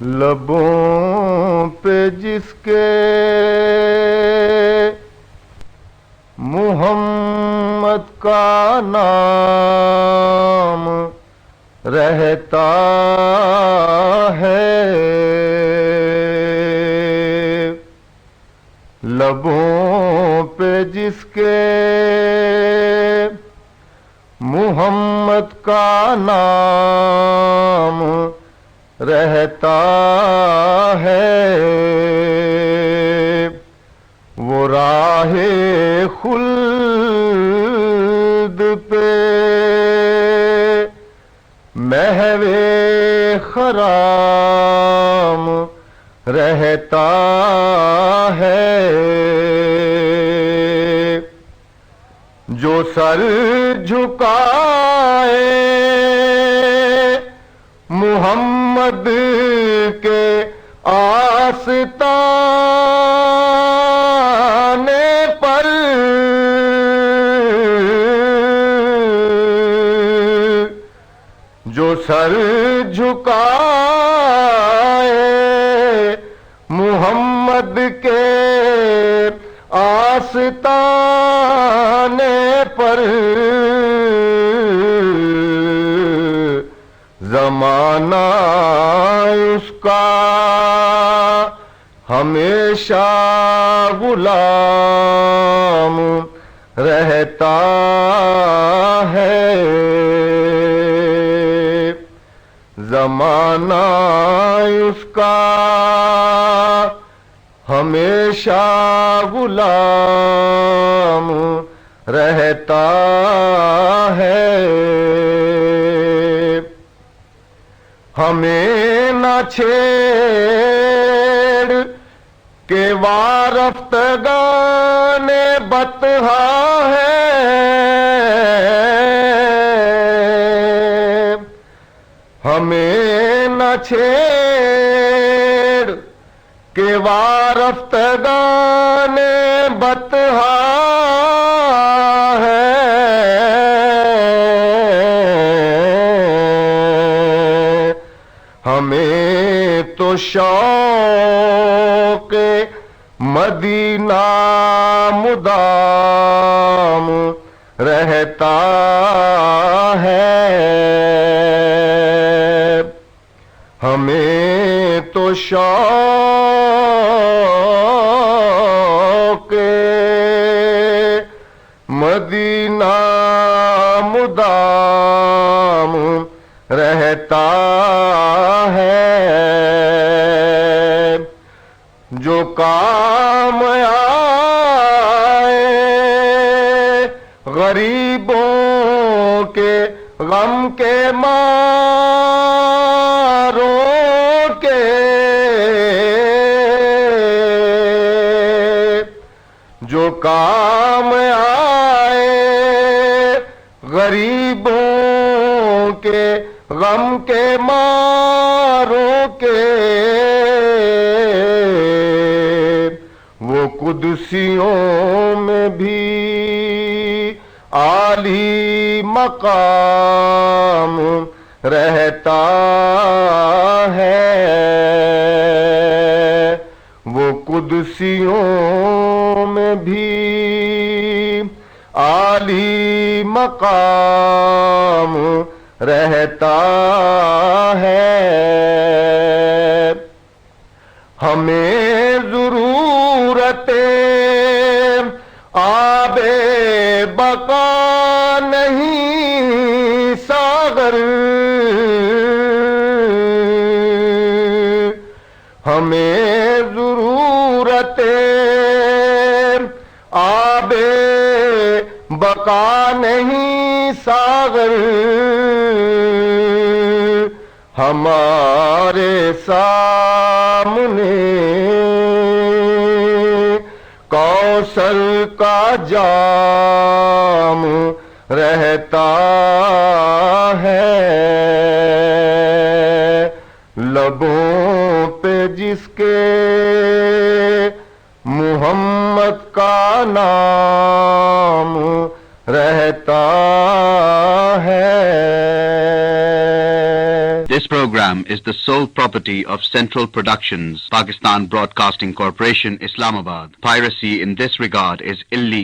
لبوں پہ جس کے محمد کا نام رہتا ہے، لبوں پہ جس کے محمد کا نام رہتا ہے، وہ راہ خلد پہ محو خرام رہتا ہے، جو سر جھکائے محمد کے آستانے پر، جو سر جھکائے محمد کے آستانے پر، زمانہ اس کا ہمیشہ غلام رہتا ہے، زمانہ اس کا ہمیشہ غلام رہتا ہے، ہمیں نہ چھیڑ کہ وارفتگان بطحا ہے، ہمیں نہ چھیڑ کہ وارفتگان بطحا ہے، ہمیں تو شوق مدینہ مدام رہتا ہے، ہمیں تو شوق مدینہ مدام رہتا ہے، جو کام آئے غریبوں کے غم کے ماروں کے، جو کام آئے غریبوں کے غم کے ماروں کے، وہ قدسیوں میں بھی عالی مقام رہتا ہے، وہ قدسیوں میں بھی عالی مقام رہتا ہے، ہمیں ضرورت آب بقا نہیں ساغر، ہمیں ضرورت آب بقا نہیں ساغر، ہمارے سامنے کوثر کا جام رہتا ہے، لبوں پہ جس کے محمد کا نام رہتا ہے۔ This program program is the sole property of Central Productions, Pakistan Broadcasting Corporation, Islamabad. Piracy in this regard is illegal.